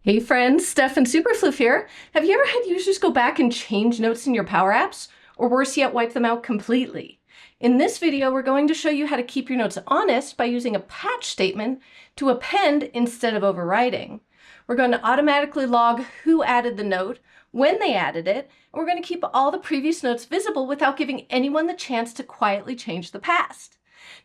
Hey friends, Steph and Superfloof here. Have you ever had users go back and change notes in your Power Apps? Or worse yet, wipe them out completely? In this video, we're going to show you how to keep your notes honest by using a patch statement to append instead of overwriting. We're going to automatically log who added the note, when they added it, and we're going to keep all the previous notes visible without giving anyone the chance to quietly change the past.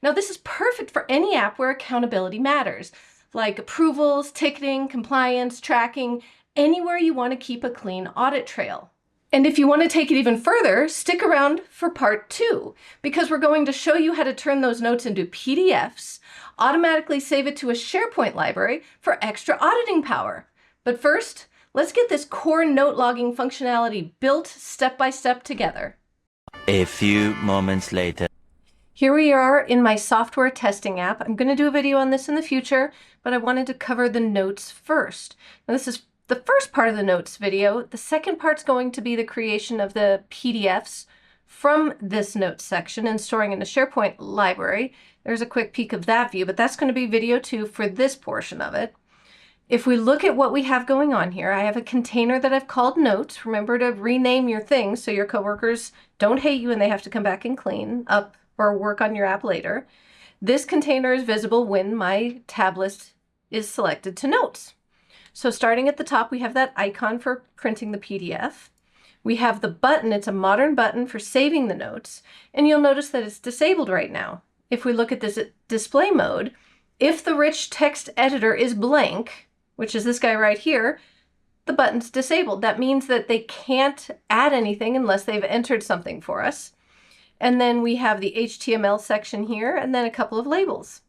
Now, this is perfect for any app where accountability matters, like approvals, ticketing, compliance, tracking, anywhere you want to keep a clean audit trail. And if you want to take it even further, stick around for part 2, because we're going to show you how to turn those notes into PDFs, automatically save it to a SharePoint library for extra auditing power. But first, let's get this core note logging functionality built step by step together. A few moments later. Here we are in my software testing app. I'm going to do a video on this in the future, but I wanted to cover the notes first. Now, this is the first part of the notes video. The second part's going to be the creation of the PDFs from this notes section and storing in the SharePoint library. There's a quick peek of that view, but that's going to be video 2 for this portion of it. If we look at what we have going on here, I have a container that I've called notes. Remember to rename your things so your coworkers don't hate you and they have to come back and clean up or work on your app later. This container is visible when my tab list is selected to notes. So starting at the top, we have that icon for printing the PDF. We have the button. It's a modern button for saving the notes. And you'll notice that it's disabled right now. If we look at this display mode, if the rich text editor is blank, which is this guy right here, the button's disabled. That means that they can't add anything unless they've entered something for us. And then we have the HTML section here, and then a couple of labels.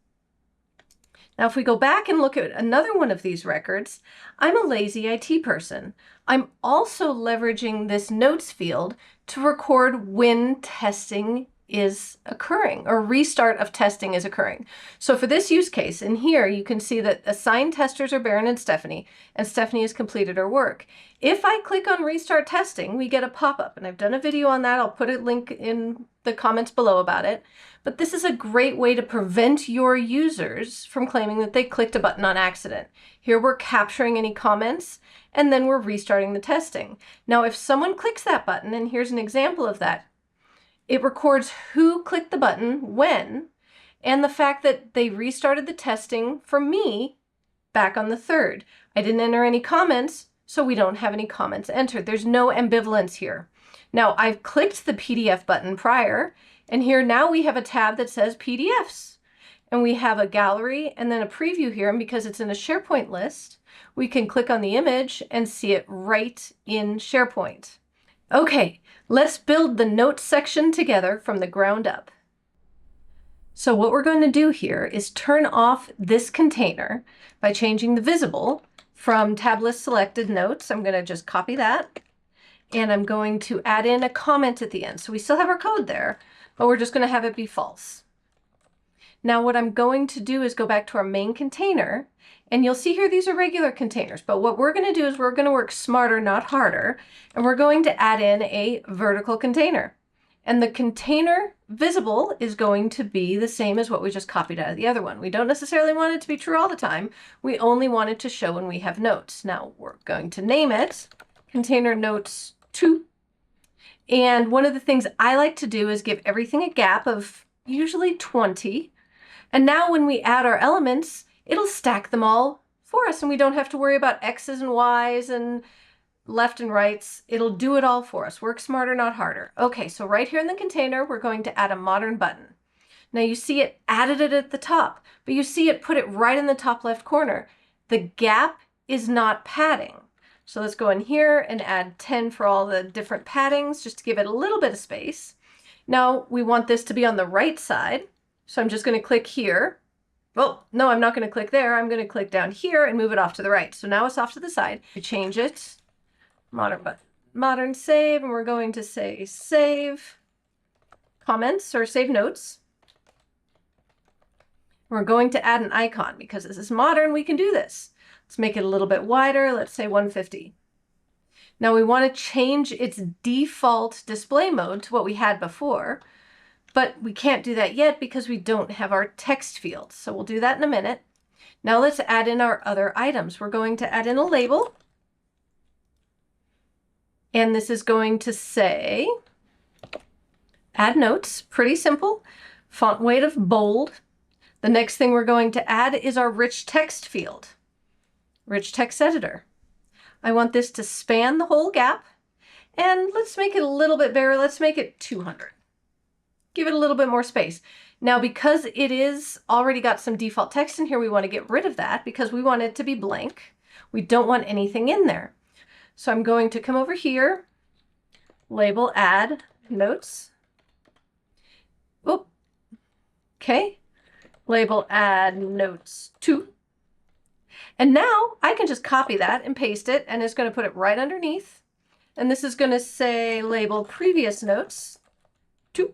Now, if we go back and look at another one of these records, I'm a lazy IT person. I'm also leveraging this notes field to record when testing is occurring, or restart of testing is occurring. So for this use case, in here, you can see that assigned testers are Baron and Stephanie has completed her work. If I click on restart testing, we get a pop-up, and I've done a video on that. I'll put a link in the comments below about it. But this is a great way to prevent your users from claiming that they clicked a button on accident. Here we're capturing any comments, and then we're restarting the testing. Now, if someone clicks that button, and here's an example of that, it records who clicked the button, when, and the fact that they restarted the testing for me back on the 3rd. I didn't enter any comments, so we don't have any comments entered. There's no ambivalence here. Now, I've clicked the PDF button prior, and here now we have a tab that says PDFs. And we have a gallery and then a preview here, and because it's in a SharePoint list, we can click on the image and see it right in SharePoint. Okay, let's build the notes section together from the ground up. So what we're going to do here is turn off this container by changing the visible from tab list selected notes. I'm going to just copy that, and I'm going to add in a comment at the end. So we still have our code there, but we're just going to have it be false. Now what I'm going to do is go back to our main container, and you'll see here these are regular containers, but what we're going to do is we're going to work smarter, not harder, and we're going to add in a vertical container. And the container visible is going to be the same as what we just copied out of the other one. We don't necessarily want it to be true all the time. We only want it to show when we have notes. Now we're going to name it container notes 2. And one of the things I like to do is give everything a gap of usually 20. And now when we add our elements, it'll stack them all for us, and we don't have to worry about X's and Y's and left and rights. It'll do it all for us. Work smarter, not harder. Okay, so right here in the container, we're going to add a modern button. Now you see it added it at the top, but you see it put it right in the top left corner. The gap is not padding. So let's go in here and add 10 for all the different paddings, just to give it a little bit of space. Now we want this to be on the right side. So I'm just going to click here. Well, no, I'm not going to click there. I'm going to click down here and move it off to the right. So now it's off to the side. We change it, modern button, modern save, and we're going to say save comments or save notes. We're going to add an icon because this is modern. We can do this. Let's make it a little bit wider. Let's say 150. Now we want to change its default display mode to what we had before. But we can't do that yet because we don't have our text field. So we'll do that in a minute. Now let's add in our other items. We're going to add in a label. And this is going to say, add notes, pretty simple, font weight of bold. The next thing we're going to add is our rich text field, rich text editor. I want this to span the whole gap, and let's make it a little bit bigger. Let's make it 200. Give it a little bit more space. Now, because it is already got some default text in here, we want to get rid of that because we want it to be blank. We don't want anything in there. So I'm going to come over here, label add notes. Oh, okay. Label add notes 2. And now I can just copy that and paste it, and it's going to put it right underneath. And this is going to say label previous notes 2.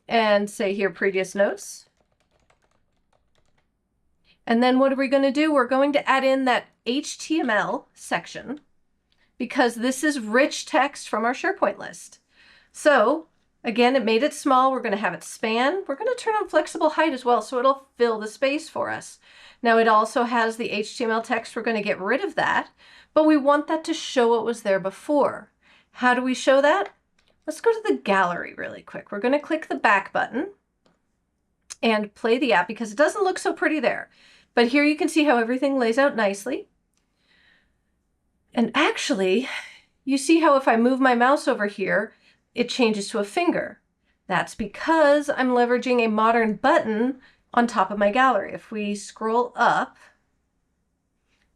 And say here previous notes. And then what are we going to do? We're going to add in that HTML section because this is rich text from our SharePoint list. So again, it made it small. We're going to have it span. We're going to turn on flexible height as well, so it'll fill the space for us. Now it also has the HTML text. We're going to get rid of that, but we want that to show what was there before. How do we show that? Let's go to the gallery really quick. We're going to click the back button and play the app because it doesn't look so pretty there. But here you can see how everything lays out nicely. And actually, you see how if I move my mouse over here, it changes to a finger. That's because I'm leveraging a modern button on top of my gallery. If we scroll up,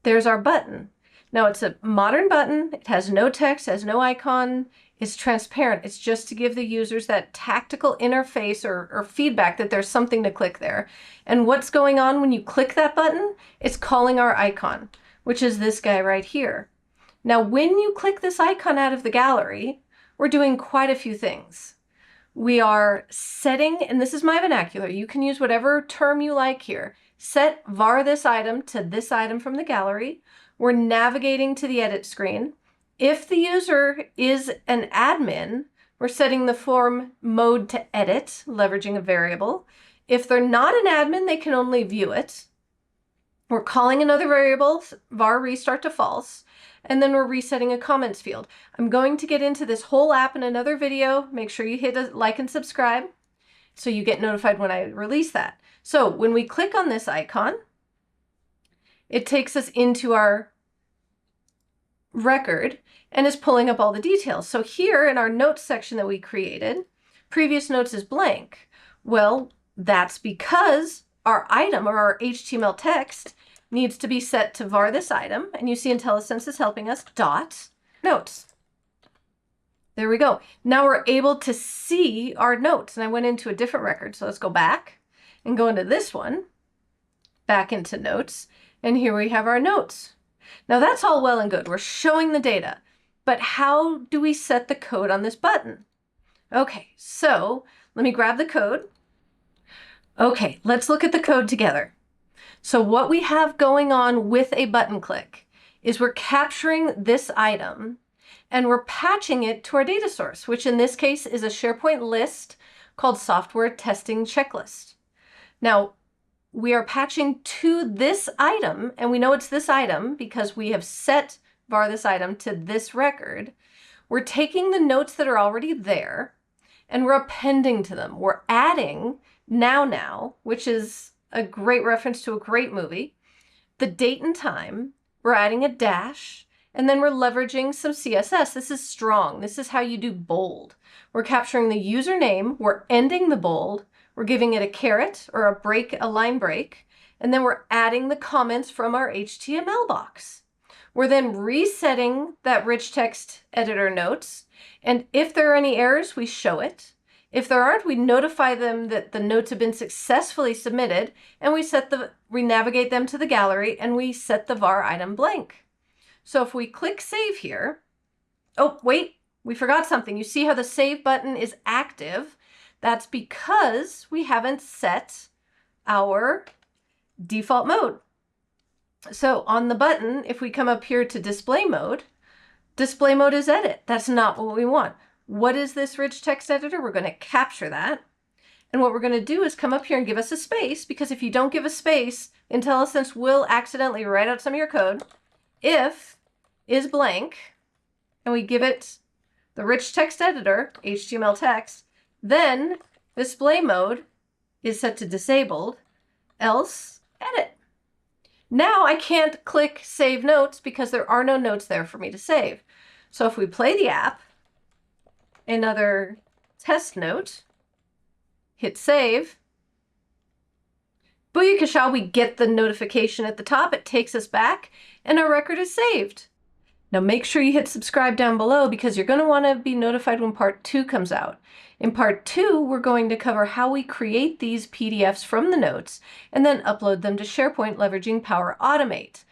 there's our button. Now it's a modern button. It has no text, has no icon. It's transparent. It's just to give the users that tactical interface or feedback that there's something to click there. And what's going on when you click that button? It's calling our icon, which is this guy right here. Now, when you click this icon out of the gallery, we're doing quite a few things. We are setting, and this is my vernacular, you can use whatever term you like here, set var this item to this item from the gallery. We're navigating to the edit screen. If the user is an admin, we're setting the form mode to edit, leveraging a variable. If they're not an admin, they can only view it. We're calling another variable, var restart to false, and then we're resetting a comments field. I'm going to get into this whole app in another video. Make sure you hit a like and subscribe so you get notified when I release that. So when we click on this icon, it takes us into our record and is pulling up all the details. So here in our notes section that we created, previous notes is blank. Well, that's because our item or our HTML text needs to be set to var this item, and you see IntelliSense is helping us, dot notes. There we go. Now we're able to see our notes, and I went into a different record, so let's go back and go into this one, back into notes, and here we have our notes. Now that's all well and good. We're showing the data, but how do we set the code on this button? Okay, so let me grab the code. Okay, let's look at the code together. So what we have going on with a button click is we're capturing this item and we're patching it to our data source, which in this case is a SharePoint list called Software Testing Checklist. Now, we are patching to this item, and we know it's this item because we have set var this item to this record. We're taking the notes that are already there and we're appending to them. We're adding now, which is a great reference to a great movie, the date and time, we're adding a dash, and then we're leveraging some CSS. This is strong. This is how you do bold. We're capturing the username, we're ending the bold, we're giving it a caret or a break, a line break, and then we're adding the comments from our HTML box. We're then resetting that rich text editor notes, and if there are any errors, we show it. If there aren't, we notify them that the notes have been successfully submitted, and we navigate them to the gallery and we set the var item blank. So if we click save here, oh, wait, we forgot something. You see how the save button is active? That's because we haven't set our default mode. So on the button, if we come up here to display mode is edit. That's not what we want. What is this rich text editor? We're going to capture that. And what we're going to do is come up here and give us a space, because if you don't give a space, IntelliSense will accidentally write out some of your code. If is blank, and we give it the rich text editor, HTML text, then display mode is set to disabled, else edit. Now I can't click Save Notes because there are no notes there for me to save. So if we play the app, another test note, hit Save, booyakasha, we get the notification at the top. It takes us back, and our record is saved. Now make sure you hit subscribe down below, because you're going to want to be notified when part 2 comes out. In part 2, we're going to cover how we create these PDFs from the notes and then upload them to SharePoint leveraging Power Automate.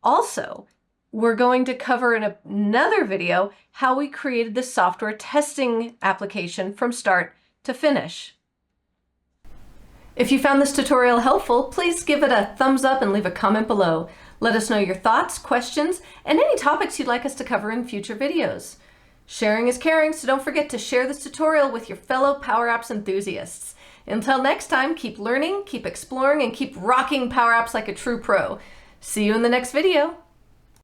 Also, we're going to cover in another video how we created the software testing application from start to finish. If you found this tutorial helpful, please give it a thumbs up and leave a comment below. Let us know your thoughts, questions, and any topics you'd like us to cover in future videos. Sharing is caring, so don't forget to share this tutorial with your fellow Power Apps enthusiasts. Until next time, keep learning, keep exploring, and keep rocking Power Apps like a true pro. See you in the next video.